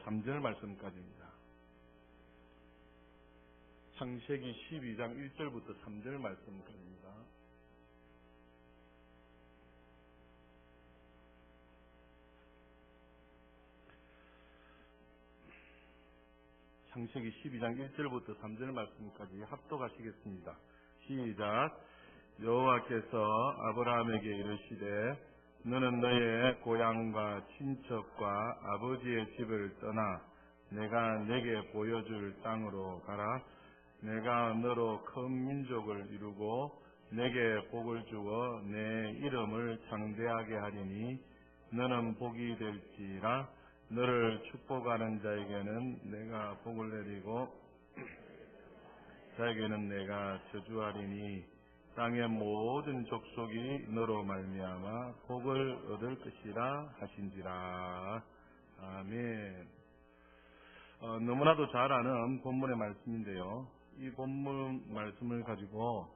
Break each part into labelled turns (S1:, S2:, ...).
S1: 3절 말씀까지입니다. 창세기 12장 1절부터 3절 말씀까지입니다. 창세기 12장 1절부터 3절 말씀까지 합독하시겠습니다. 시작. 여호와께서 아브라함에게 이르시되 너는 너의 고향과 친척과 아버지의 집을 떠나 내가 내게 보여줄 땅으로 가라. 내가 너로 큰 민족을 이루고 내게 복을 주어 내 이름을 창대하게 하리니 너는 복이 될지라. 너를 축복하는 자에게는 내가 복을 내리고 자에게는 내가 저주하리니 땅의 모든 족속이 너로 말미암아 복을 얻을 것이라 하신지라. 아멘. 너무나도 잘 아는 본문의 말씀인데요. 이 본문 말씀을 가지고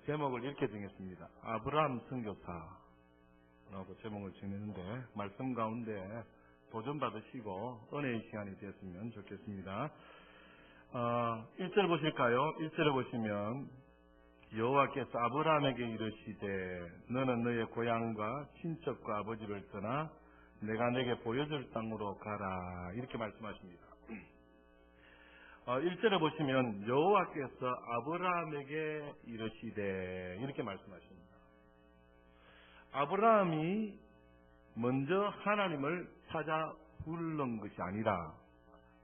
S1: 제목을 이렇게 정했습니다. 아브라함 선교사라고 제목을 정했는데 말씀 가운데 도전받으시고 은혜의 시간이 되었으면 좋겠습니다. 1절 보실까요? 1절에 보시면 여호와께서 아브라함에게 이르시되 너는 너의 고향과 친척과 아버지를 떠나 내가 내게 보여줄 땅으로 가라. 이렇게 말씀하십니다. 1절에 보시면 여호와께서 아브라함에게 이르시되 이렇게 말씀하십니다. 아브라함이 먼저 하나님을 찾아 부른 것이 아니라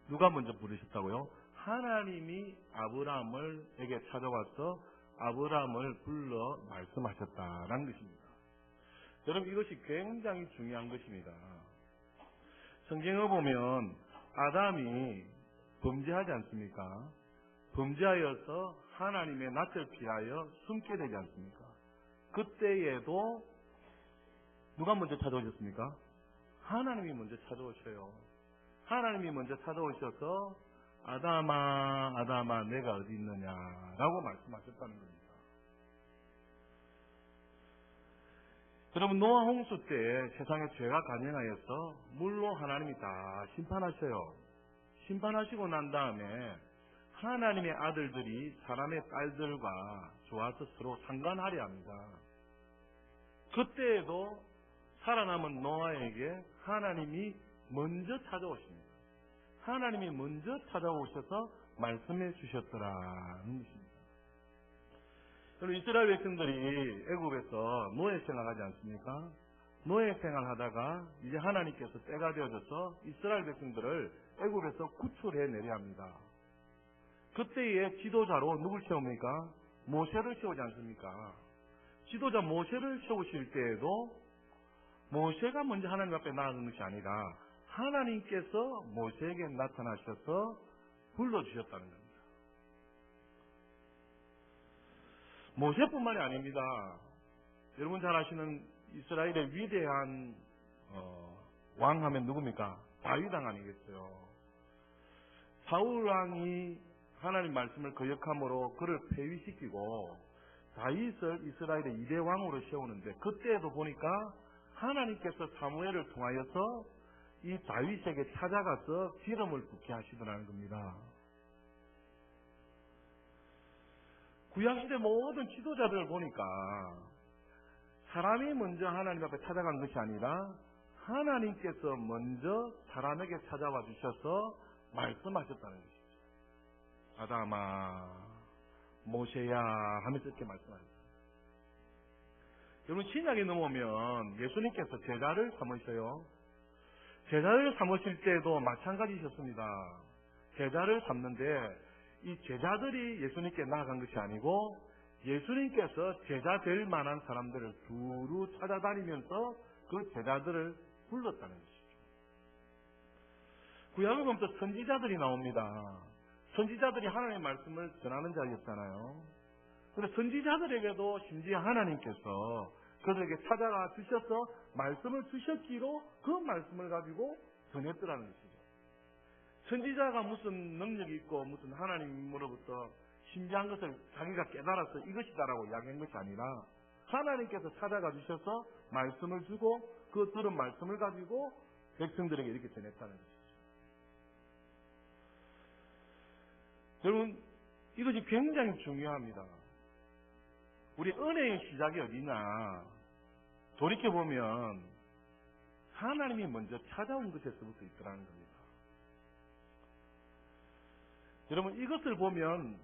S1: 누가 먼저 부르셨다고요? 하나님이 아브라함에게 찾아와서 아브라함을 불러 말씀하셨다라는 것입니다. 여러분 이것이 굉장히 중요한 것입니다. 성경에 보면 아담이 범죄하지 않습니까? 범죄하여서 하나님의 낯을 피하여 숨게 되지 않습니까? 그때에도 누가 먼저 찾아오셨습니까? 하나님이 먼저 찾아오셔요. 하나님이 먼저 찾아오셔서 아담아 아담아 내가 어디 있느냐라고 말씀하셨다는 겁니다. 여러분 노아 홍수 때 세상에 죄가 간영하여서 물로 하나님이 다 심판하셔요. 심판하시고 난 다음에 하나님의 아들들이 사람의 딸들과 좋아서 서로 상관하려 합니다. 그때에도 살아남은 노아에게 하나님이 먼저 찾아오십니다. 하나님이 먼저 찾아오셔서 말씀해 주셨더라는 것입니다. 여러분 이스라엘 백성들이 애굽에서 노예 생활하지 않습니까? 노예 생활하다가 이제 하나님께서 때가 되어져서 이스라엘 백성들을 애굽에서 구출해 내려 합니다. 그때의 지도자로 누굴 세웁니까? 모세를 세우지 않습니까? 지도자 모세를 세우실 때에도 모세가 먼저 하나님 앞에 나아간 것이 아니라 하나님께서 모세에게 나타나셔서 불러주셨다는 겁니다. 모세뿐만이 아닙니다. 여러분 잘 아시는 이스라엘의 위대한 왕하면 누굽니까? 다윗 왕 아니겠어요. 사울 왕이 하나님 말씀을 거역함으로 그를 폐위시키고 다윗을 이스라엘의 2대 왕으로 세우는데 그때에도 보니까 하나님께서 사무엘을 통하여서 이 다윗에게 찾아가서 기름을 붓게 하시더라는 겁니다. 구약시대 모든 지도자들을 보니까 사람이 먼저 하나님 앞에 찾아간 것이 아니라 하나님께서 먼저 사람에게 찾아와 주셔서 말씀하셨다는 것이죠. 아담아 모세야 하면서 이렇게 말씀하셨어요. 여러분 신약에 넘어오면 예수님께서 제자를 삼으셔요. 제자를 삼으실 때도 마찬가지셨습니다. 제자를 삼는데 이 제자들이 예수님께 나아간 것이 아니고 예수님께서 제자 될 만한 사람들을 두루 찾아다니면서 그 제자들을 불렀다는 것이죠. 구약을 보면 또 선지자들이 나옵니다. 선지자들이 하나님의 말씀을 전하는 자였잖아요. 그런데 선지자들에게도 심지어 하나님께서 그들에게 찾아가 주셔서 말씀을 주셨기로 그 말씀을 가지고 전했더라는 것이죠. 선지자가 무슨 능력이 있고 무슨 하나님으로부터 신비한 것을 자기가 깨달아서 이것이다라고 이야기한 것이 아니라 하나님께서 찾아가 주셔서 말씀을 주고 그 들은 말씀을 가지고 백성들에게 이렇게 전했다는 것이죠. 여러분, 이것이 굉장히 중요합니다. 우리 은혜의 시작이 어디냐? 돌이켜보면 하나님이 먼저 찾아온 것에서부터 있더라는 겁니다. 여러분, 이것을 보면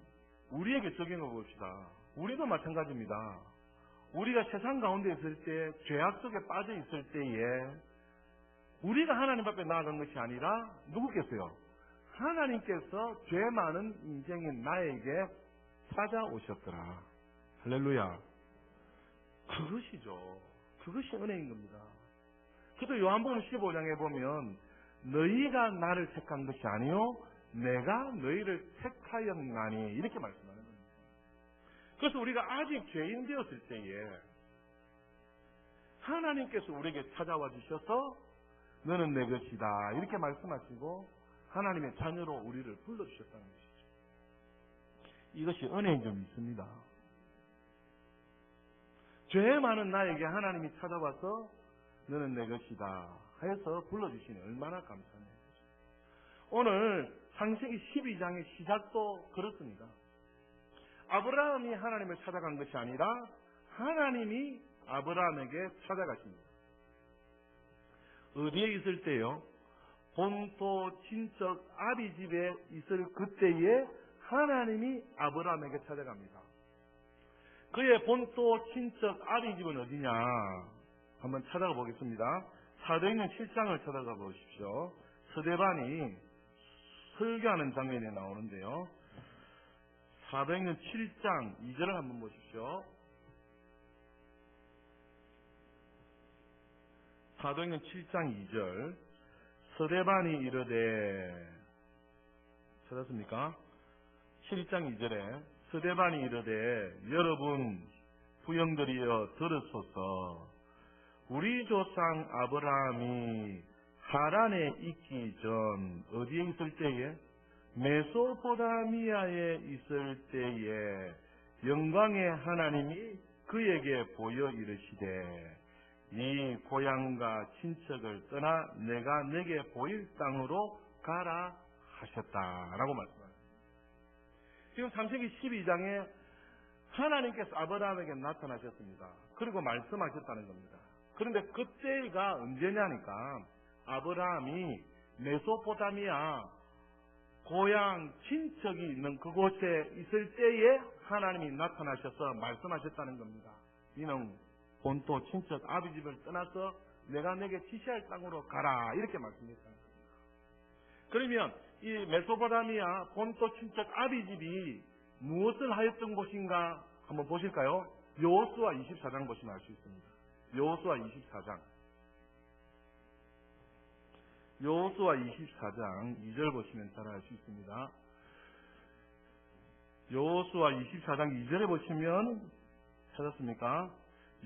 S1: 우리에게 적용해 봅시다. 우리도 마찬가지입니다. 우리가 세상 가운데 있을 때, 죄악 속에 빠져 있을 때에 우리가 하나님 앞에 나아간 것이 아니라 누구겠어요? 하나님께서 죄 많은 인생인 나에게 찾아오셨더라. 할렐루야. 그것이죠. 그것이 은혜인 겁니다. 그래서 요한복음 15장에 보면 너희가 나를 택한 것이 아니요 내가 너희를 택하였나니 이렇게 말씀하는 겁니다. 그래서 우리가 아직 죄인 되었을 때에 하나님께서 우리에게 찾아와 주셔서 너는 내 것이다 이렇게 말씀하시고 하나님의 자녀로 우리를 불러주셨다는 것이죠. 이것이 은혜인 줄 믿습니다. 죄 많은 나에게 하나님이 찾아와서 너는 내 것이다 하여서 불러주시니 얼마나 감사해요. 오늘 창세기 12장의 시작도 그렇습니다. 아브라함이 하나님을 찾아간 것이 아니라 하나님이 아브라함에게 찾아가십니다. 어디에 있을 때요? 본토 친척 아비 집에 있을 그때에 하나님이 아브라함에게 찾아갑니다. 그의 본토 친척 아비 집은 어디냐? 한번 찾아가 보겠습니다. 사도행전 7장을 찾아가 보십시오. 스데반이 설교하는 장면이 나오는데요. 사도행전 7장 2절을 한번 보십시오. 사도행전 7장 2절 스데반이 이르되 찾았습니까? 7장 2절에 스데반이 이르되 여러분 부형들이여 들으소서 우리 조상 아브라함이 하란에 있기 전 어디에 있을 때에 메소포타미아에 있을 때에 영광의 하나님이 그에게 보여 이르시되 네 고향과 친척을 떠나 내가 내게 보일 땅으로 가라 하셨다라고 말씀합니다. 지금 창세기 12장에 하나님께서 아브라함에게 나타나셨습니다. 그리고 말씀하셨다는 겁니다. 그런데 그때가 언제냐니까 아브라함이 메소포타미아 고향 친척이 있는 그곳에 있을 때에 하나님이 나타나셔서 말씀하셨다는 겁니다. 이는 본토 친척 아비 집을 떠나서 내가 내게 지시할 땅으로 가라 이렇게 말씀했다는 겁니다. 그러면 이 메소포타미아 본토 친척 아비 집이 무엇을 하였던 곳인가 한번 보실까요? 여호수아 24장 보시면 알 수 있습니다. 여호수아 24장 여호수아 24장 2절 보시면 잘 알 수 있습니다. 여호수아 24장 2절에 보시면 찾았습니까?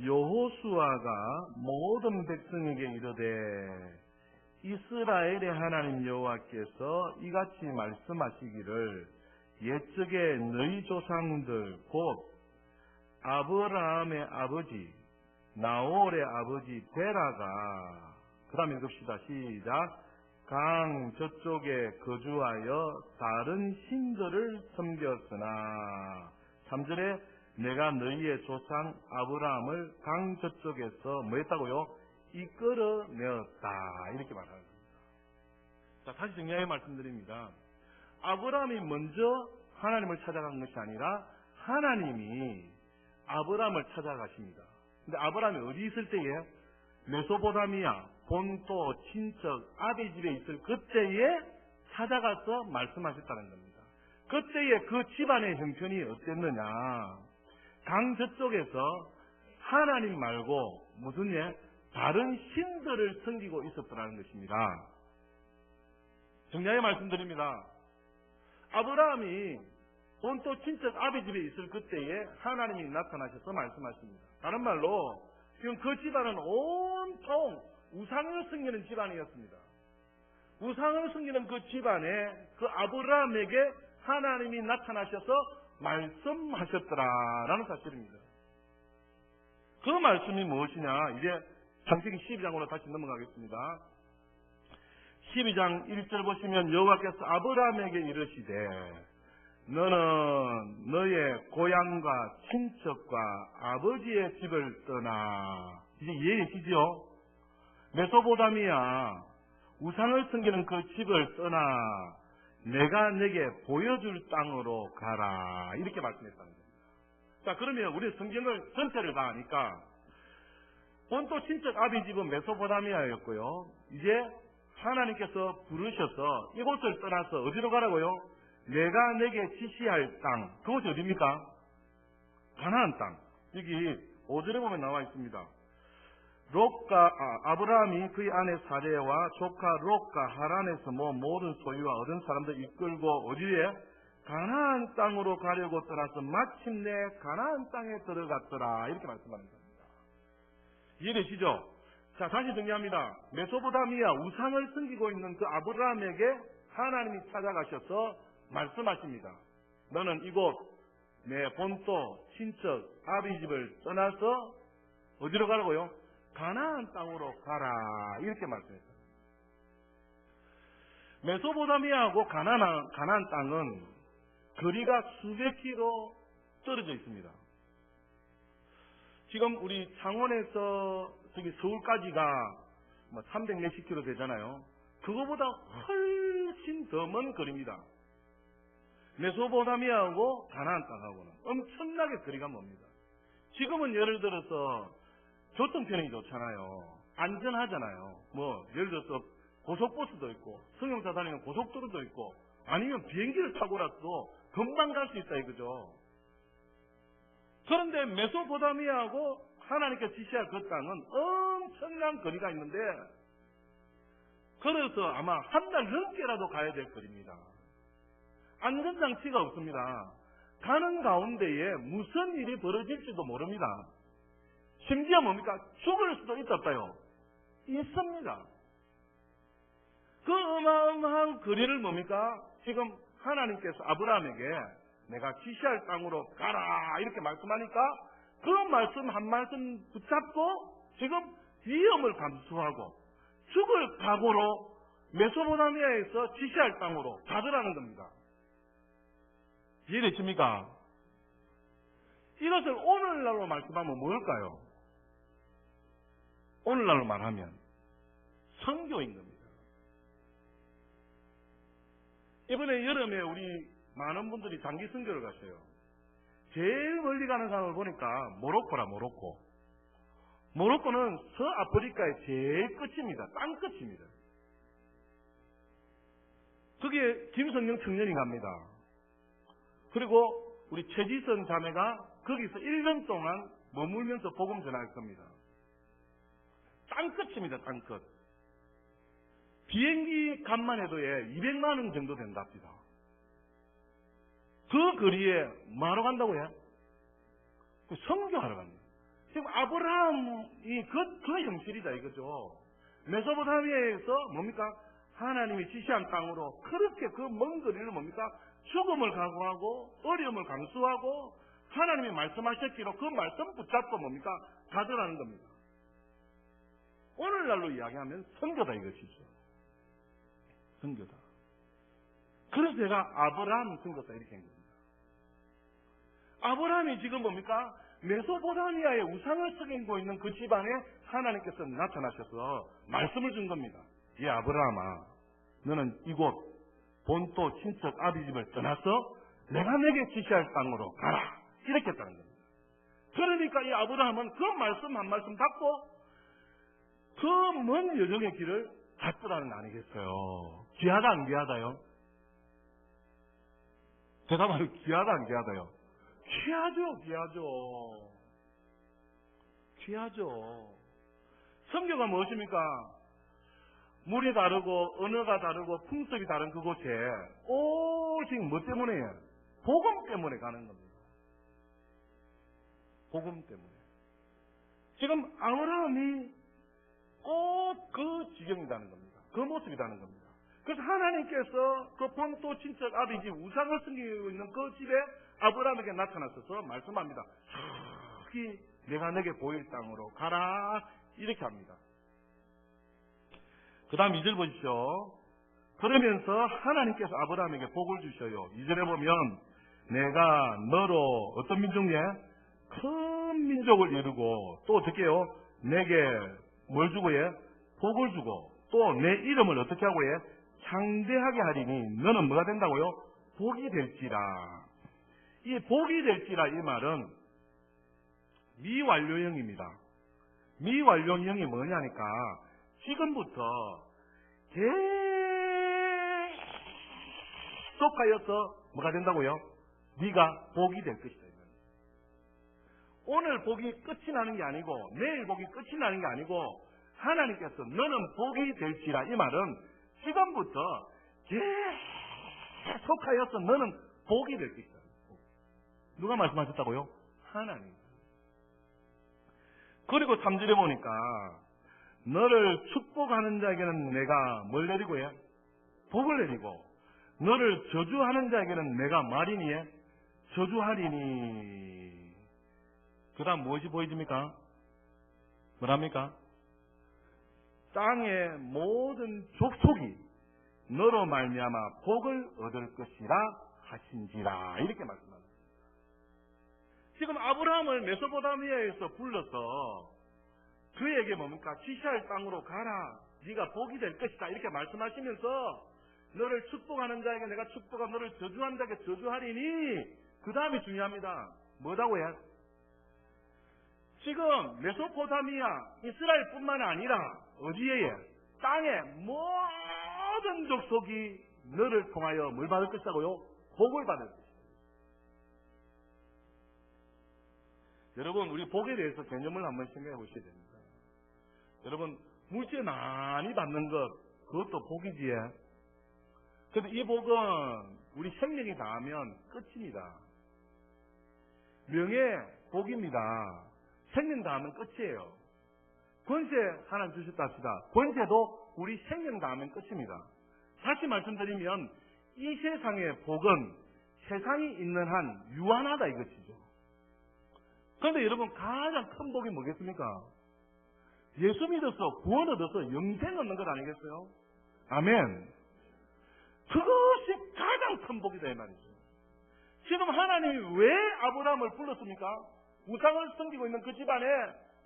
S1: 여호수아가 모든 백성에게 이르되 이스라엘의 하나님 여호와께서 이같이 말씀하시기를 옛적에 너희 조상들 곧 아브라함의 아버지 나홀의 아버지 데라가 그 다음에 읽읍시다. 시작. 강 저쪽에 거주하여 다른 신들을 섬겼으나 3절에 내가 너희의 조상 아브라함을 강 저쪽에서 뭐 했다고요? 이끌어내었다 이렇게 말하는 겁니다. 자, 다시 정리하여 말씀드립니다. 아브라함이 먼저 하나님을 찾아간 것이 아니라 하나님이 아브라함을 찾아가십니다. 근데 아브라함이 어디 있을 때에 메소포타미아 본토 친척 아비 집에 있을 그때에 찾아가서 말씀하셨다는 겁니다. 그때에 그 집안의 형편이 어땠느냐? 강 저쪽에서 하나님 말고 무슨 다른 신들을 섬기고 있었더라는 것입니다. 정리하여 말씀드립니다. 아브라함이 본토 친척 아비 집에 있을 그때에 하나님이 나타나셔서 말씀하십니다. 다른 말로 지금 그 집안은 온통 우상을 섬기는 집안이었습니다. 우상을 섬기는 그 집안에 그 아브라함에게 하나님이 나타나셔서 말씀하셨더라라는 사실입니다. 그 말씀이 무엇이냐? 이제 창세기 12장으로 다시 넘어가겠습니다. 12장 1절 보시면 여호와께서 아브라함에게 이르시되 너는 너의 고향과 친척과 아버지의 집을 떠나. 이제 이해되시죠? 메소포타미아 우상을 섬기는 그 집을 떠나 내가 내게 보여줄 땅으로 가라. 이렇게 말씀했다는 겁니다. 자, 그러면 우리 성경을 전체를 다 아니까 본토 친척 아비 집은 메소포타미아였고요. 이제 하나님께서 부르셔서 이곳을 떠나서 어디로 가라고요? 내가 내게 지시할 땅. 그곳이 어디입니까? 가나안 땅. 여기 5절에 보면 나와 있습니다. 아브라함이 그의 아내 사레와 조카 롯과 하란에서 모든 소유와 얻은 사람들 이끌고 어디에? 가나안 땅으로 가려고 떠나서 마침내 가나안 땅에 들어갔더라. 이렇게 말씀하는 겁니다. 이해되시죠? 자, 다시 정리합니다. 메소포타미아 우상을 섬기고 있는 그 아브라함에게 하나님이 찾아가셔서 말씀하십니다. 너는 이곳 내 본토 친척 아비 집을 떠나서 어디로 가라고요? 가나안 땅으로 가라. 이렇게 말씀했어요. 메소포타미아하고 가나안 땅은 거리가 수백 킬로 떨어져 있습니다. 지금 우리 창원에서 저기 서울까지가 300 몇십 킬로 되잖아요. 그거보다 훨씬 더 먼 거리입니다. 메소포타미아하고 가나안 땅하고는 엄청나게 거리가 멉니다. 지금은 예를 들어서 교통편이 좋잖아요. 안전하잖아요. 예를 들어서 고속버스도 있고 승용차 다니는 고속도로도 있고 아니면 비행기를 타고라도 금방 갈 수 있다 이거죠. 그런데 메소포타미아하고 하나님께 지시할 그 땅은 엄청난 거리가 있는데 그래서 아마 한 달 넘게라도 가야 될 거리입니다. 안전장치가 없습니다. 가는 가운데에 무슨 일이 벌어질지도 모릅니다. 심지어 뭡니까? 죽을 수도 있다 없다요? 있습니다. 그 어마어마한 거리를 뭡니까? 지금 하나님께서 아브라함에게 내가 지시할 땅으로 가라 이렇게 말씀하니까 그 말씀 한 말씀 붙잡고 지금 위험을 감수하고 죽을 각오로 메소포타미아에서 지시할 땅으로 가더라는 겁니다. 이해되십니까? 이것을 오늘날로 말씀하면 뭘까요? 오늘날로 말하면 선교인 겁니다. 이번에 여름에 우리 많은 분들이 장기 선교를 갔어요. 제일 멀리 가는 사람을 보니까 모로코라, 모로코. 모로코는 서아프리카의 제일 끝입니다. 땅 끝입니다. 그게 김성령 청년이 갑니다. 그리고 우리 최지선 자매가 거기서 1년 동안 머물면서 복음 전할 겁니다. 땅 끝입니다. 땅 끝. 비행기 값만 해도 200만 원 정도 된답니다. 그 거리에 뭐하러 간다고요? 선교하러 갑니다. 지금 아브라함이 그 형실이다 이거죠. 메소포타미아에서 뭡니까? 하나님이 지시한 땅으로 그렇게 그 먼 거리를 뭡니까? 죽음을 각오하고 어려움을 감수하고 하나님이 말씀하셨기로 그 말씀 붙잡고 뭡니까? 가더라는 겁니다. 오늘날로 이야기하면 선교다 이것이죠. 선교다. 그래서 제가 아브라함 선교다 이렇게 한 겁니다. 아브라함이 지금 뭡니까? 메소포타미아의 우상을 섬기고 있는 그 집안에 하나님께서 나타나셔서 말씀을 준 겁니다. 이 아브라함아, 너는 이곳 본토 친척 아비 집을 떠나서 내가 내게 지시할 땅으로 가라. 이렇게 했다는 겁니다. 그러니까 이 아브라함은 그 말씀 한 말씀 갖고 그 먼 여정의 길을 갔더라는 거 아니겠어요? 귀하다 안 귀하다요? 대답하면 귀하다 안 귀하다요? 귀하죠, 귀하죠. 귀하죠. 성교가 무엇입니까? 물이 다르고 언어가 다르고 풍습이 다른 그곳에 오직 뭐 때문에? 복음 때문에 가는 겁니다. 복음 때문에. 지금 아브라함이 꼭 그 지경이라는 겁니다. 그 모습이라는 겁니다. 그래서 하나님께서 그 본토 친척 아비 집 우상을 섬기고 있는 그 집에 아브라함에게 나타나셔서 말씀합니다. 저기 내가 내게 보일 땅으로 가라. 이렇게 합니다. 그 다음 2절 보십시오. 그러면서 하나님께서 아브라함에게 복을 주셔요. 2절에 보면 내가 너로 어떤 민족이에? 큰 민족을 이루고 또 어떻게 해요? 내게 뭘 주고 해? 복을 주고 또 내 이름을 어떻게 하고 해? 창대하게 하리니 너는 뭐가 된다고요? 복이 될지라. 이 복이 될지라 이 말은 미완료형입니다. 미완료형이 뭐냐니까 지금부터 계속하여서 뭐가 된다고요? 네가 복이 될 것이다. 오늘 복이 끝이 나는 게 아니고 내일 복이 끝이 나는 게 아니고 하나님께서 너는 복이 될지라 이 말은 지금부터 계속하여서 너는 복이 될 것이다. 누가 말씀하셨다고요? 하나님. 그리고 3절에 보니까 너를 축복하는 자에게는 내가 뭘 내리고 해? 복을 내리고 너를 저주하는 자에게는 내가 말이니 해? 저주하리니. 그 다음 무엇이 보여집니까? 뭐랍니까? 땅의 모든 족속이 너로 말미암아 복을 얻을 것이라 하신지라. 이렇게 말씀합니다. 지금 아브라함을 메소포타미아에서 불러서 그에게 뭡니까? 지시할 땅으로 가라. 네가 복이 될 것이다. 이렇게 말씀하시면서 너를 축복하는 자에게 내가 축복하고 너를 저주하는 자에게 저주하리니. 그 다음이 중요합니다. 뭐라고 해? 지금 메소포타미아 이스라엘뿐만 아니라 어디에? 땅의 모든 족속이 너를 통하여 뭘 받을 것이라고요? 복을 받을 것이다. 여러분 우리 복에 대해서 개념을 한번 생각해 보셔야 됩니다. 여러분 물질 많이 받는 것 그것도 복이지에. 그런데 이 복은 우리 생명이 닿으면 끝입니다. 명예 복입니다. 생명 닿으면 끝이에요. 권세 하나 주셨다 합시다. 권세도 우리 생명 닿으면 끝입니다. 다시 말씀드리면 이 세상의 복은 세상이 있는 한 유한하다 이것이죠. 그런데 여러분 가장 큰 복이 뭐겠습니까? 예수 믿어서 구원 얻어서 영생 얻는 것 아니겠어요? 아멘. 그것이 가장 큰 복이다 이 말이죠. 지금 하나님이 왜 아브라함을 불렀습니까? 우상을 섬기고 있는 그 집안에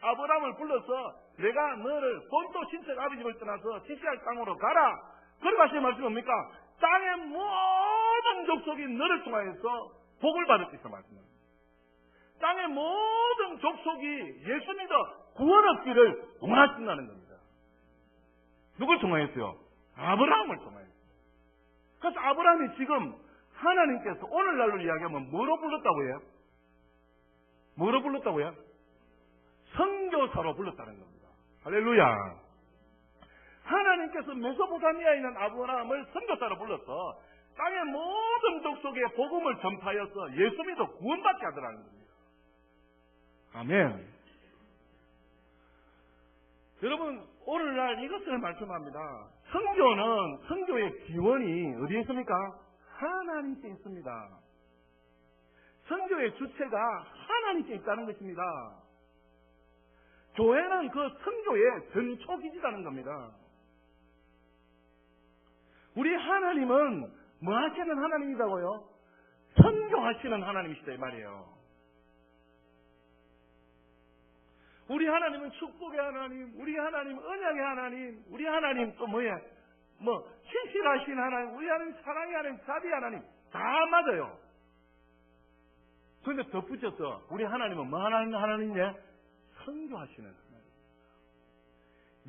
S1: 아브라함을 불러서 내가 너를 본토 친척 아비 집을 떠나서 지시할 땅으로 가라. 그리고 하시는 말씀이 뭡니까? 땅의 모든 족속이 너를 통하여서 복을 받을 수 있어 말씀합니다. 땅의 모든 족속이 예수 믿어 구원 얻기를 원하신다는 겁니다. 누굴 통하였어요? 아브라함을 통하였어요. 그래서 아브라함이 지금 하나님께서 오늘날로 이야기하면 뭐로 불렀다고 해요? 뭐로 불렀다고요? 선교사로 불렀다는 겁니다. 할렐루야. 하나님께서 메소포타미아에 있는 아브라함을 선교사로 불러서 땅의 모든 족속에 복음을 전파하여서 예수 믿어 구원받게 하더라는 겁니다. 아멘. 여러분 오늘날 이것을 말씀합니다. 선교의 기원이 어디에 있습니까? 하나님께 있습니다. 선교의 주체가 하나님께 있다는 것입니다. 교회는 그 선교의 전초기지라는 겁니다. 우리 하나님은 뭐 하시는 하나님이라고요? 선교하시는 하나님이시다 이 말이에요. 우리 하나님은 축복의 하나님, 우리 하나님 언약의 하나님, 우리 하나님 또 뭐예요? 신실하신 하나님, 우리 하나님 사랑의 하나님, 자비의 하나님 다 맞아요. 그런데 덧붙여서 우리 하나님은 뭐 하나님 하나님이냐? 선교하시는 하나님.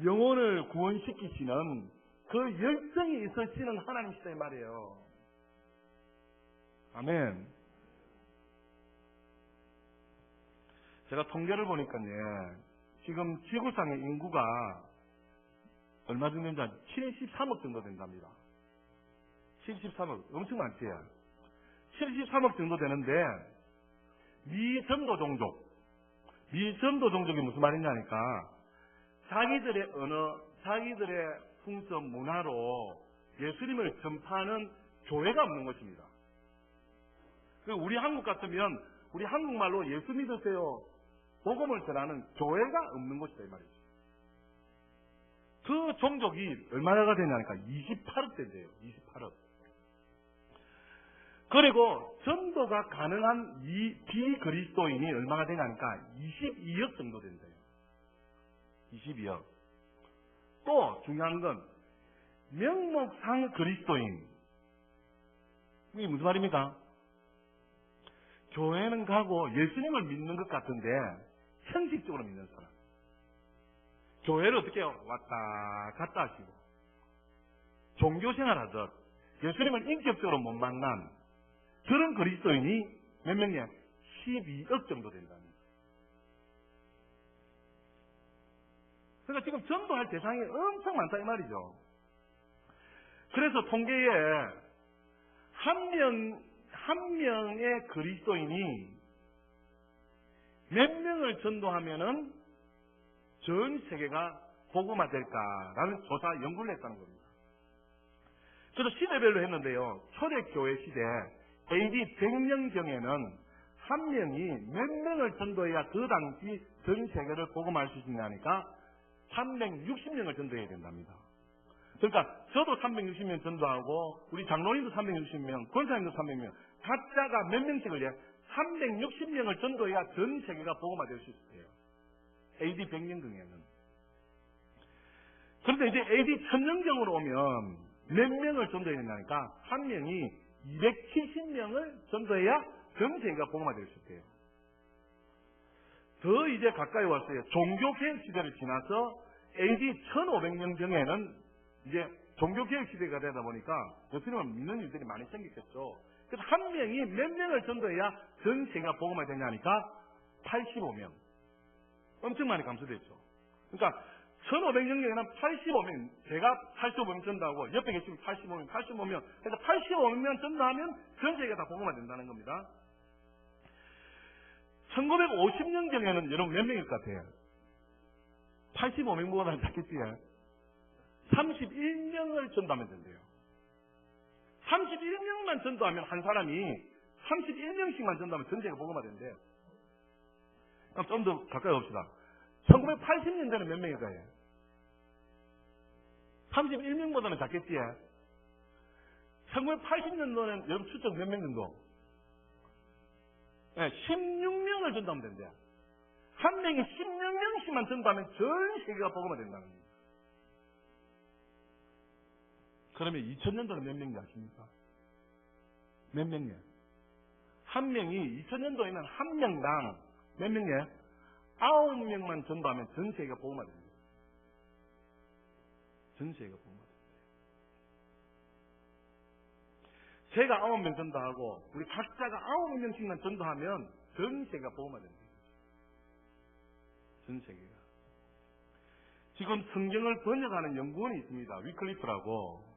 S1: 영혼을 구원시키시는 그 열정이 있으시는 하나님이시다 이 말이에요. 아멘. 제가 통계를 보니까요, 지금 지구상의 인구가 얼마 정도 되는지 73억 정도 된답니다. 73억, 엄청 많지? 73억 정도 되는데, 미전도 종족이 무슨 말이냐니까, 자기들의 언어, 자기들의 풍습, 문화로 예수님을 전파하는 교회가 없는 것입니다. 우리 한국 같으면, 우리 한국말로 예수 믿으세요. 복음을 전하는 교회가 없는 것이다 이 말이죠. 그 종족이 얼마나 되냐니까 28억 된대요. 28억. 그리고 전도가 가능한 이 비그리스도인이 얼마가 되냐니까 22억 정도 된대요. 22억. 또 중요한 건 명목상 그리스도인. 이게 무슨 말입니까? 교회는 가고 예수님을 믿는 것 같은데 형식적으로 믿는 사람. 교회를 어떻게 해요? 왔다 갔다 하시고 종교생활 하듯 예수님을 인격적으로 못 만난 그런 그리스도인이 몇 명이야? 12억 정도 된답니다. 그러니까 지금 전도할 대상이 엄청 많다 이 말이죠. 그래서 통계에 한 명의 그리스도인이 몇 명을 전도하면은 전 세계가 복음화 될까라는 조사 연구를 했다는 겁니다. 저도 시대별로 했는데요. 초대교회 시대 AD 100년경에는 한 명이 몇 명을 전도해야 그 당시 전 세계를 복음할 수 있느냐니까 360명을 전도해야 된답니다. 그러니까 저도 360명 전도하고 우리 장로님도 360명, 권사님도 300명 각자가 몇 명씩을 해 360명을 전도해야 전 세계가 복음화 될 수 있어요. AD 100년경에는. 그런데 이제 AD 1000년경으로 오면 몇 명을 전도해야 된다니까 한 명이 270명을 전도해야 전 세계가 복음화 될 수 있대요. 더 이제 가까이 왔어요. 종교개혁 시대를 지나서 AD 1500년경에는 이제 종교개혁 시대가 되다 보니까 예수님을 믿는 일들이 많이 생겼겠죠. 그래서 한 명이 몇 명을 전도해야 전 세계가 복음화 되냐니까 85명. 엄청 많이 감소됐죠. 그러니까 1500년경에는 85명, 제가 85명 전도하고 옆에 계시면 85명, 그래서 85명 전도하면 전 세계가 다 복음화 된다는 겁니다. 1950년경에는 여러분 몇 명일 것 같아요? 85명보다는 작겠지. 31명을 전도하면 된대요. 31명만 전도하면 한 사람이 31명씩만 전도하면 전 세계가 복음화 된대요. 그럼 좀 더 가까이 봅시다. 1980년대는 몇 명일까요? 31명보다는 작겠지. 1980년도는 여러분 추적 몇 명 정도? 네, 16명을 전도하면 된대요. 한 명이 16명씩만 전도하면 전 세계가 복음화 된다는 겁니다. 그러면 2000년도는 몇 명인지 아십니까? 몇 명이에요? 한 명이 2000년도에는 한 명당 몇 명이에요? 9명만 전도하면 전 세계가 복음화 됩니다. 전 세계가 복음화 됩니다. 제가 9명 전도하고 우리 각자가 9명씩만 전도하면 전 세계가 복음화 됩니다. 전 세계가. 지금 성경을 번역하는 연구원이 있습니다. 위클리프라고.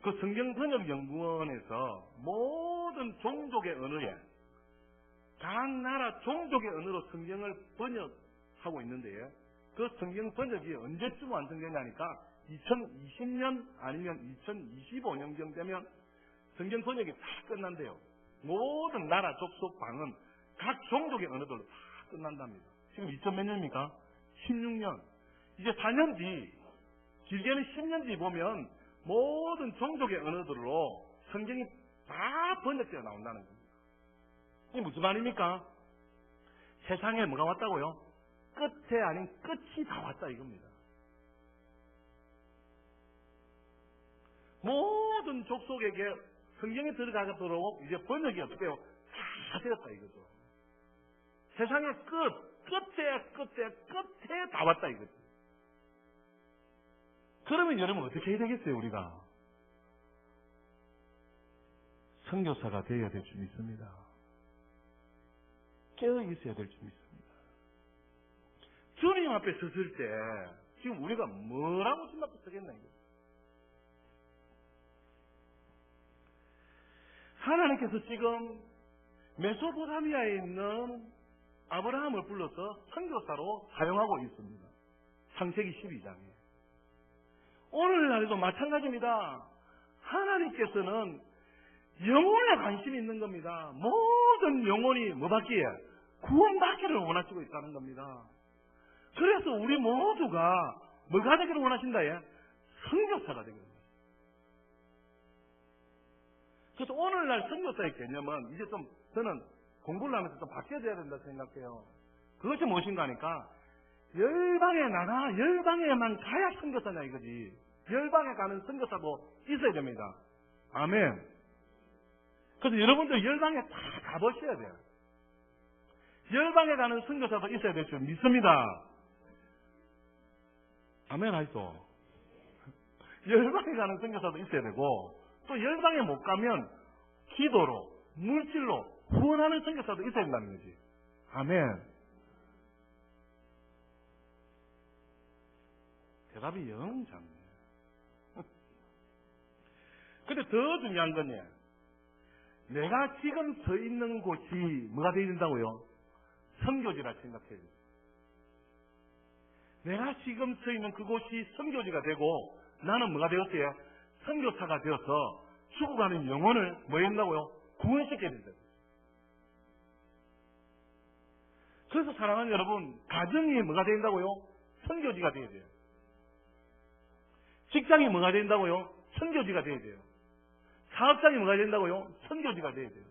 S1: 그 성경 번역 연구원에서 모든 종족의 언어에 각 나라 종족의 언어로 성경을 번역하고 있는데요. 그 성경 번역이 언제쯤 완성되냐니까 2020년 아니면 2025년경 되면 성경 번역이 다 끝난대요. 모든 나라, 족속, 방언, 각 종족의 언어들로 다 끝난답니다. 지금 2000몇 년입니까? 16년. 이제 4년 뒤, 길게는 10년 뒤 보면 모든 종족의 언어들로 성경이 다 번역되어 나온다는 겁니다. 이게 무슨 말입니까? 세상에 뭐가 왔다고요? 끝에 아닌 끝이 다 왔다 이겁니다. 모든 족속에게 성경에 들어가도록 이제 번역이 어떻게 해요? 다 되었다 이거죠. 세상의 끝에 다 왔다 이거죠. 그러면 여러분 어떻게 해야 되겠어요 우리가? 선교사가 되어야 될 줄 믿습니다. 깨어 있어야 될 줄 믿습니다. 주님 앞에 섰을 때 지금 우리가 뭐라고 주님 앞에 서겠나 이거? 하나님께서 지금 메소포타미아에 있는 아브라함을 불러서 선교사로 사용하고 있습니다. 창세기 12장에. 오늘날에도 마찬가지입니다. 하나님께서는 영혼에 관심이 있는 겁니다. 모든 영혼이 뭐 받기에? 구원받기를 원하시고 있다는 겁니다. 그래서 우리 모두가 뭐가 되기를 원하신다? 선교사가 되기를 원하신다. 1 그래서 오늘날 선교사의 개념은 이제 좀 저는 공부를 하면서 좀 바뀌어져야 된다 생각해요. 그것이 무엇인가 하니까 열방에 나가 열방에만 가야 선교사냐 이거지. 열방에 가는 선교사도 있어야 됩니다. 아멘. 그래서 여러분들 열방에 다 가보셔야 돼요. 열방에 가는 선교사도 있어야 될 줄 믿습니다. 아멘 하이소. 열방에 가는 선교사도 있어야 되고 또 열방에 못 가면 기도로 물질로 후원하는 선교사도 있어야 된다는 거지. 아멘. 대답이 영 작네. 근데 더 중요한 건요. 내가 지금 서 있는 곳이 뭐가 되어야 된다고요? 선교지라 생각해야 돼요. 내가 지금 서 있는 그곳이 선교지가 되고 나는 뭐가 되었어요? 선교사가 되어서 죽어가는 영혼을 뭐 한다고요? 구원시켜야 된다. 그래서 사랑하는 여러분, 가정이 뭐가 된다고요? 선교지가 되어야 돼요. 직장이 뭐가 된다고요? 선교지가 되어야 돼요. 사업장이 뭐가 된다고요? 선교지가 되어야 돼요.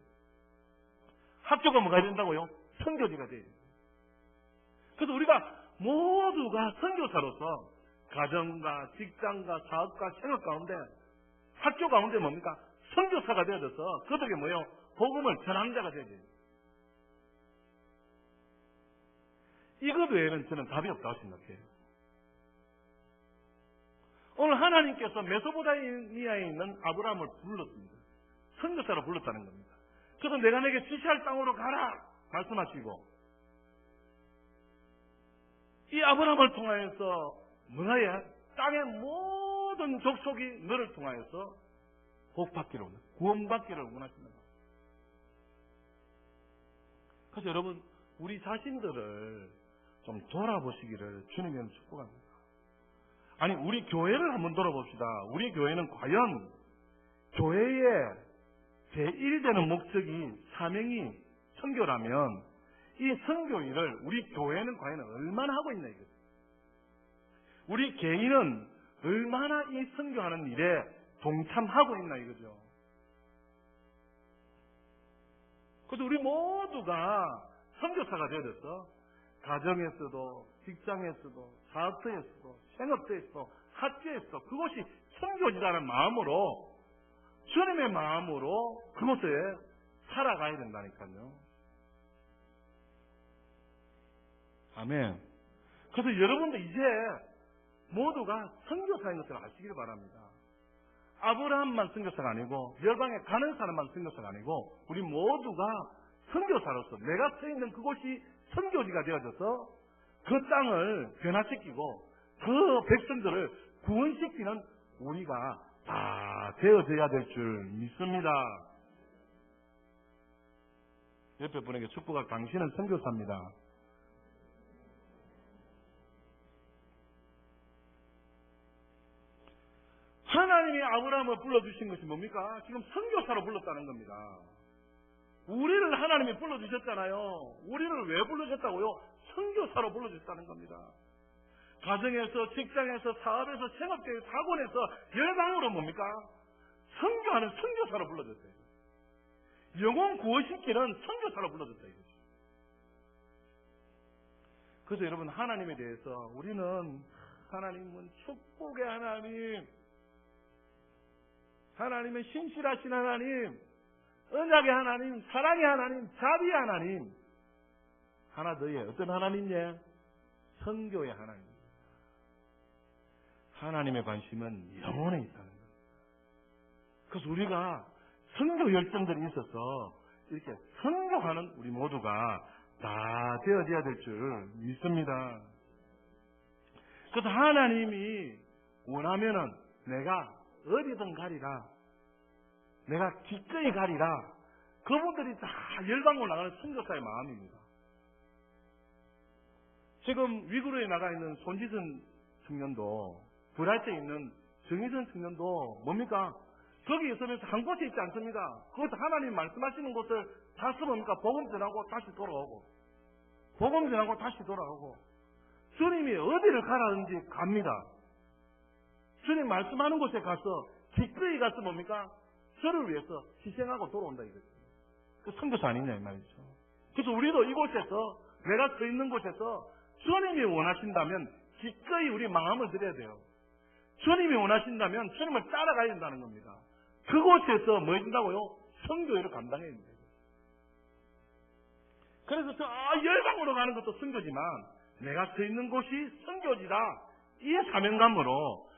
S1: 학교가 뭐가 된다고요? 선교지가 되어야 돼요. 그래서 우리가 모두가 선교사로서 가정과 직장과 사업과 생활 가운데 학교 가운데 뭡니까? 선교사가 되어져서 그들에게 뭐예요? 복음을 전하는 자가 되어야 돼요. 이것 외에는 저는 답이 없다고 생각해요. 오늘 하나님께서 메소포타미아에 있는 아브라함을 불렀습니다. 선교사로 불렀다는 겁니다. 그래서 내가 내게 지시할 땅으로 가라 말씀하시고 이 아브라함을 통하여서 뭐야? 땅의 모든 족속이 너를 통하여서 복받기를 구원받기를 원하십니다. 그래서 여러분 우리 자신들을 좀 돌아보시기를 주님의 축복합니다. 아니 우리 교회를 한번 돌아봅시다. 우리 교회는 과연 교회의 제1되는 목적이 사명이 선교라면 이 선교 일을 우리 교회는 과연 얼마나 하고 있나 이거죠. 우리 개인은 얼마나 이 선교하는 일에 동참하고 있나 이거죠. 그래서 우리 모두가 선교사가 되어서 가정에서도 직장에서도 사업터에서도 생업터에서도 학교에서도 그것이 선교지라는 마음으로 주님의 마음으로 그곳에 살아가야 된다니까요. 아멘. 그래서 여러분들 이제 모두가 선교사인 것을 아시길 바랍니다. 아브라함만 선교사가 아니고 열방에 가는 사람만 선교사가 아니고 우리 모두가 선교사로서 내가 서 있는 그곳이 선교지가 되어져서 그 땅을 변화시키고 그 백성들을 구원시키는 우리가 다 되어져야 될 줄 믿습니다. 옆에 분에게 축복할 당신은 선교사입니다. 하나님이 아브라함을 불러주신 것이 뭡니까? 지금 선교사로 불렀다는 겁니다. 우리를 하나님이 불러주셨잖아요. 우리를 왜 불러주셨다고요? 선교사로 불러주셨다는 겁니다. 가정에서, 직장에서, 사업에서, 생업계에서, 학원에서, 열방으로 뭡니까? 선교하는 선교사로 불러줬어요. 영혼 구원시키는 선교사로 불러줬어요. 그래서 여러분 하나님에 대해서 우리는 하나님은 축복의 하나님, 하나님은 신실하신 하나님, 언약의 하나님, 사랑의 하나님, 자비의 하나님. 하나 더예 어떤 하나님이에요? 선교의 하나님. 하나님의 관심은 영혼에 있다는 거예요. 그래서 우리가 선교 열정들이 있어서 이렇게 선교하는 우리 모두가 다 되어져야 될 줄 믿습니다. 그래서 하나님이 원하면은 내가 어디든 가리라, 내가 기꺼이 가리라. 그분들이 다 열방으로 나가는 선교사의 마음입니다. 지금 위구르에 나가 있는 손지선 청년도, 브라이트에 있는 정희선 청년도 뭡니까? 거기 있으면서 한 곳에 있지 않습니다. 그것도 하나님 말씀하시는 곳을 다 쓰니까 복음 전하고 다시 돌아오고, 복음 전하고 다시 돌아오고, 주님이 어디를 가라는지 갑니다. 주님 말씀하는 곳에 가서 기꺼이 가서 뭡니까? 저를 위해서 희생하고 돌아온다 이거죠. 그 선교사 아니냐 이 말이죠. 그래서 우리도 이곳에서 내가 서 있는 곳에서 주님이 원하신다면 기꺼이 우리 마음을 드려야 돼요. 주님이 원하신다면 주님을 따라가야 된다는 겁니다. 그곳에서 뭐 해준다고요? 선교회를 감당해야 됩니다. 그래서 저 열방으로 가는 것도 선교지만 내가 서 있는 곳이 선교지다. 이 사명감으로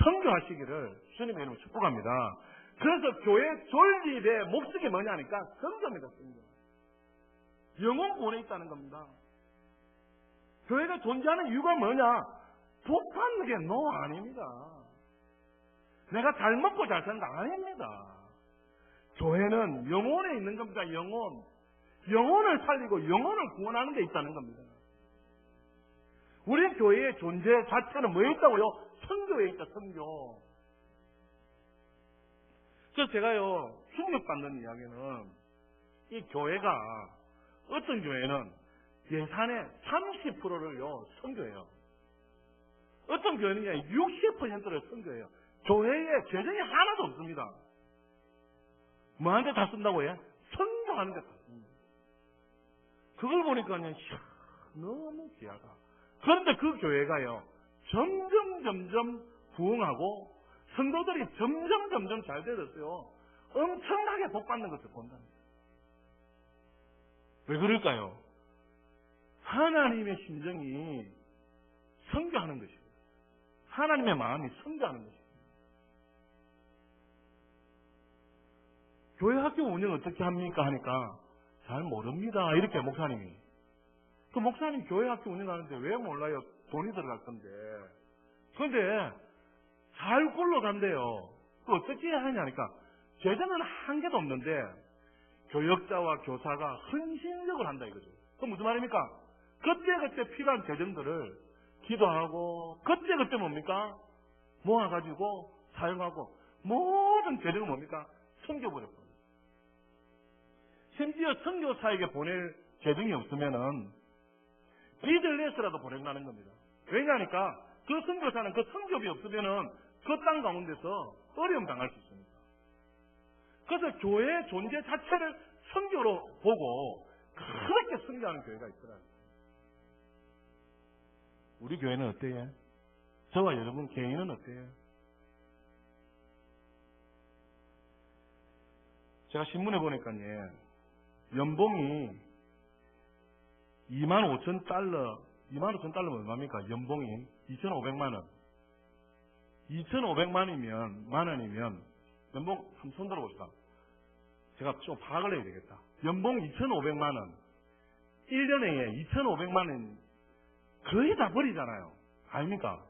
S1: 선교하시기를 주님의 이름으로 축복합니다. 그래서 교회 존립의 목적이 뭐냐니까 선교입니다. 선교. 영혼 구원에 있다는 겁니다. 교회가 존재하는 이유가 뭐냐? 복 받는 게 아닙니다. 내가 잘 먹고 잘 사는 거 아닙니다. 교회는 영혼에 있는 겁니다. 영혼을 살리고 영혼을 구원하는 데 있다는 겁니다. 우리 교회의 존재 자체는 뭐에 있다고요? 선교에 있다. 선교. 그래서 제가요 충격받는 이야기는 이 교회가 어떤 교회는 예산의 30%를요 선교해요. 어떤 교회는 60%를 선교해요. 교회에 재정이 하나도 없습니다. 뭐하는데 다 쓴다고 해? 선교하는 데 다 씁니다. 그걸 보니까 너무 귀하다. 그런데 그 교회가요 점점 부흥하고 성도들이 점점 잘 되었어요. 엄청나게 복받는 것을 본답니다. 왜 그럴까요? 하나님의 심정이 선교하는 것입니다. 하나님의 마음이 선교하는 것입니다. 교회 학교 운영 어떻게 합니까? 하니까 잘 모릅니다. 이렇게 목사님이. 그 목사님 교회 학교 운영하는데 왜 몰라요? 돈이 들어갈 건데. 그런데 잘 굴러간대요. 그 어떻게 하냐니까 재정은 한 개도 없는데 교역자와 교사가 헌신력을 한다 이거죠. 그럼 무슨 말입니까? 그때 필요한 재정들을 기도하고 그때 뭡니까? 모아가지고 사용하고 모든 재정은 뭡니까? 섬겨버렸거든요. 심지어 선교사에게 보낼 재정이 없으면은 빚을 내서라도 보낸다는 겁니다. 왜냐하니까 그 선교사는 그 선교비 없으면은 그 땅 가운데서 어려움 당할 수 있습니다. 그래서 교회의 존재 자체를 선교로 보고 그렇게 선교하는 교회가 있더라고요. 우리 교회는 어때요? 저와 여러분 개인은 어때요? 제가 신문에 보니까요 연봉이 25,000달러 25,000달러면 얼마입니까? 연봉이 2,500만 원 2,500만 원이면 연봉 한번 손 들어봅시다. 제가 좀 파악을 해야 되겠다. 연봉 2,500만 원 1년에 2,500만 원 거의 다 버리잖아요. 아닙니까?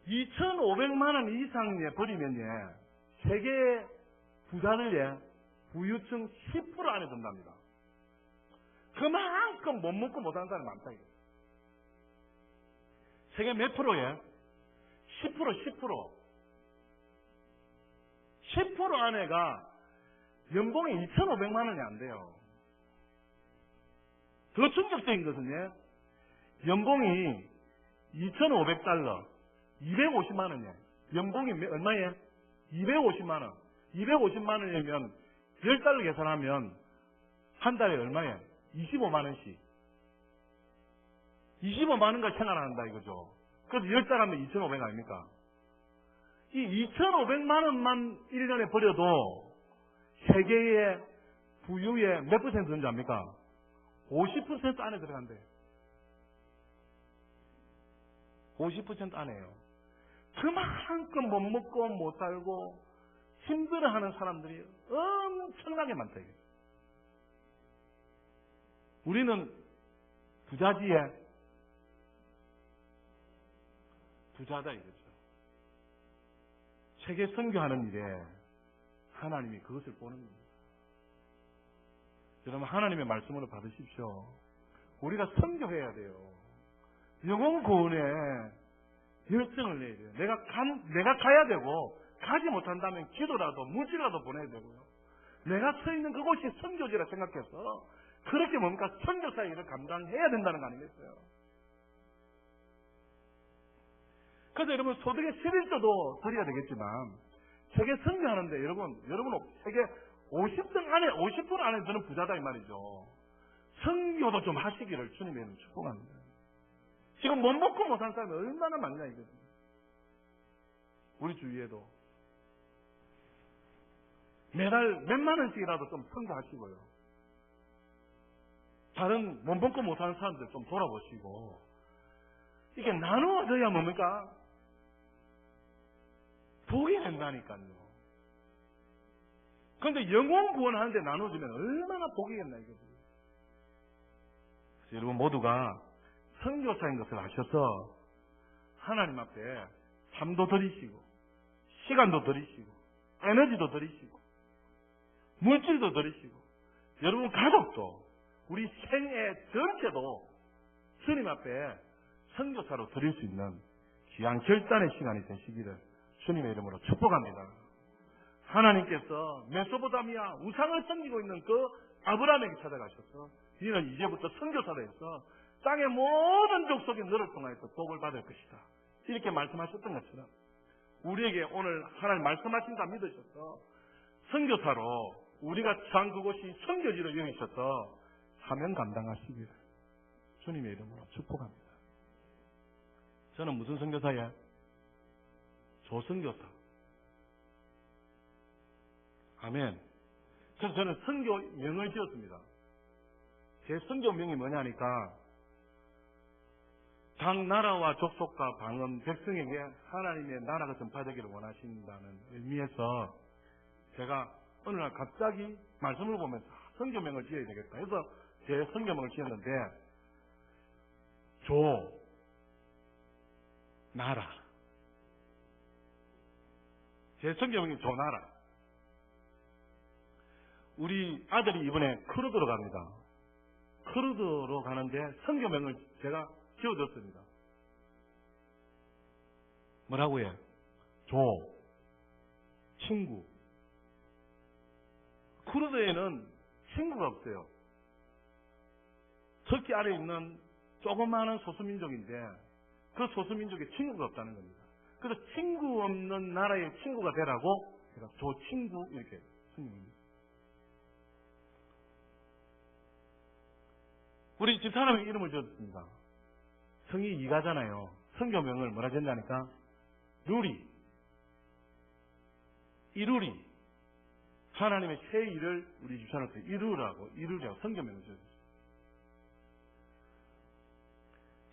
S1: 2,500만 원 이상 버리면 세계 부자들의 부유층 10% 안에 든답니다. 그만큼 못 먹고 못하는 사람이 많다. 세계 몇 프로에? 10%. 10% 안에가 연봉이 2,500만 원이 안 돼요. 더 충격적인 것은요. 연봉이 2,500달러 250만 원이에요. 연봉이 얼마예요? 250만 원. 250만 원이면 10달러 계산하면 한 달에 얼마예요? 25만 원씩. 25만 원과 생활한다 이거죠. 그래서 10달 하면 2,500 아닙니까? 이 2,500만 원만 1년에 버려도 세계의 부유의 몇 퍼센트 되는지 압니까? 50% 안에 들어간대요. 50% 안에요. 그만큼 못 먹고 못 살고 힘들어하는 사람들이 엄청나게 많다. 이게. 우리는 부자지에 부자다 이거죠. 세계 선교하는 일에 하나님이 그것을 보는 겁니다. 여러분 하나님의 말씀으로 받으십시오. 우리가 선교해야 돼요. 영혼 구원에 열정을 내야 돼요. 내가 가야 되고 가지 못한다면 기도라도 무지라도 보내야 되고요. 내가 서 있는 그곳이 선교지라 생각해서 그렇게 뭡니까? 선교사 일을 감당해야 된다는 거 아니겠어요? 그래서 여러분 소득의 11조도 드려야 되겠지만 세계 선교하는데 여러분 세계 50등 안에 50% 안에 드는 부자다 이 말이죠. 선교도 좀 하시기를 주님의 축복합니다. 지금 못 먹고 못 사는 사람이 얼마나 많냐 이거죠. 우리 주위에도 매달 몇만 원씩이라도 좀 선교하시고요. 다른 못 먹고 못 사는 사람들 좀 돌아보시고 이게 나누어져야 뭡니까? 복이 된다니까요. 그런데 영혼 구원하는데 나눠주면 얼마나 복이겠나 이거죠. 여러분 모두가 선교사인 것을 아셔서 하나님 앞에 삶도 드리시고 시간도 드리시고 에너지도 드리시고 물질도 드리시고 여러분 가족도 우리 생애 전체도 주님 앞에 선교사로 드릴 수 있는 귀한 결단의 시간이 되시기를 주님의 이름으로 축복합니다. 하나님께서 메소포타미아 우상을 섬기고 있는 그 아브라함에게 찾아가셔서 너는 이제부터 선교사가 돼서 땅의 모든 족속이 너를 통하여서 복을 받을 것이다. 이렇게 말씀하셨던 것처럼 우리에게 오늘 하나님 말씀하신다 믿으셔서 선교사로 우리가 처한 그곳이 선교지로 여기셔서 사명 감당하시기를 주님의 이름으로 축복합니다. 저는 무슨 선교사예요? 조선교사. 아멘. 그래서 저는 선교명을 지었습니다. 제 선교명이 뭐냐니까 각 나라와 족속과 방언 백성에게 하나님의 나라가 전파되기를 원하신다는 의미에서 제가 어느 날 갑자기 말씀을 보면서 선교명을 지어야 되겠다 해서 제 선교명을 지었는데 나라. 제 선교명이 조나라. 우리 아들이 이번에 크루드로 갑니다. 크루드로 가는데 선교명을 제가 지어줬습니다. 뭐라고 해? 친구. 크루드에는 친구가 없어요. 터키 아래에 있는 조그마한 소수민족인데 그 소수민족에 친구가 없다는 겁니다. 그래서 친구 없는 나라의 친구가 되라고 제가 조친구 이렇게 선교합니다. 우리 집사람의 이름을 지었습니다. 성이 이가잖아요. 선교명을 뭐라 지었냐니까 이루리. 하나님의 새 일을 우리 집사람한테 이루라고 선교명을 지었습니다.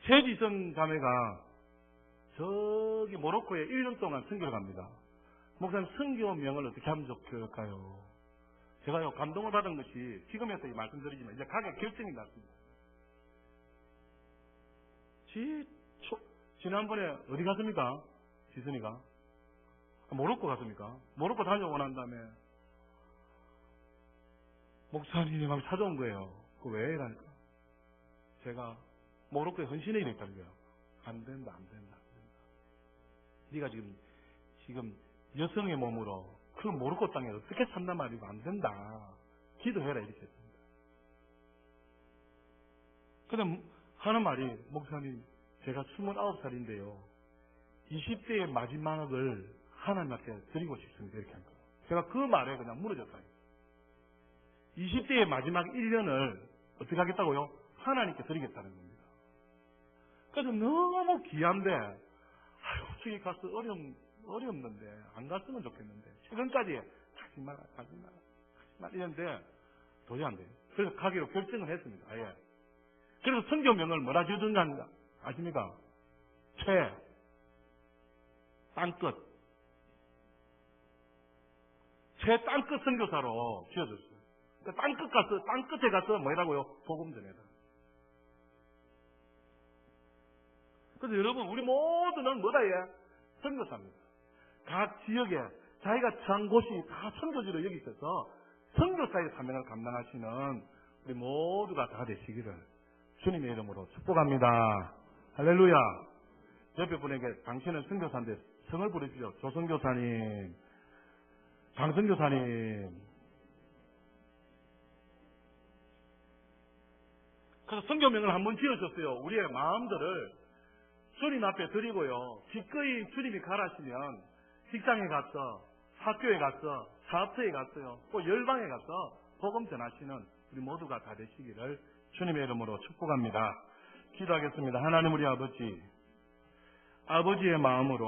S1: 최지선 자매가 저기 모로코에 1년 동안 선교를 갑니다. 목사님 선교명을 어떻게 하면 좋을까요? 제가요 감동을 받은 것이 지금에서 말씀드리지만 이제 가게 결정이 났습니다. 지난번에 어디 갔습니까? 지선이가 모로코 갔습니까? 모로코 다녀오고 난 다음에 목사님이 막 찾아온 거예요. 그거 왜 이러니까 제가 모로코에 헌신해 이랬다는 거예요. 안 된다. 네가 지금 여성의 몸으로 그 모로코 땅에 어떻게 산단 말이고 안 된다. 기도해라 이렇게 했습니다. 근데 하는 말이 목사님 제가 29살인데요. 20대의 마지막을 하나님 앞에 드리고 싶습니다. 이렇게 한 거예요. 제가 그 말에 그냥 무너졌어요. 20대의 마지막 1년을 어떻게 하겠다고요? 하나님께 드리겠다는 겁니다. 그래서 너무 귀한데 저기 가서 어렵는데 안 갔으면 좋겠는데 최근까지 가지 마라 이랬는데 도저히 안 돼요. 그래서 가기로 결정을 했습니다. 아예. 그래서 선교명을 뭐라 지어준다 아십니까? 땅끝 선교사로 지어줬어요. 그러니까 땅끝에 가서 뭐라고요? 복음 전해라. 그래서 여러분 우리 모두는 뭐다 선교사입니다. 각 지역에 자기가 처한 곳이 다 선교지로 여기 있어서 선교사의 사명을 감당하시는 우리 모두가 다 되시기를 주님의 이름으로 축복합니다. 할렐루야. 옆에 분에게 당신은 선교사인데 성을 부르시죠. 조선교사님, 강선교사님. 그래서 선교명을 한번 지어줬어요. 우리의 마음들을 주님 앞에 드리고요. 기꺼이 주님이 가라시면 직장에 가서 학교에 가서, 사업터에 가서요, 또 열방에 가서 복음 전하시는 우리 모두가 다 되시기를 주님의 이름으로 축복합니다. 기도하겠습니다. 하나님 우리 아버지, 아버지의 마음으로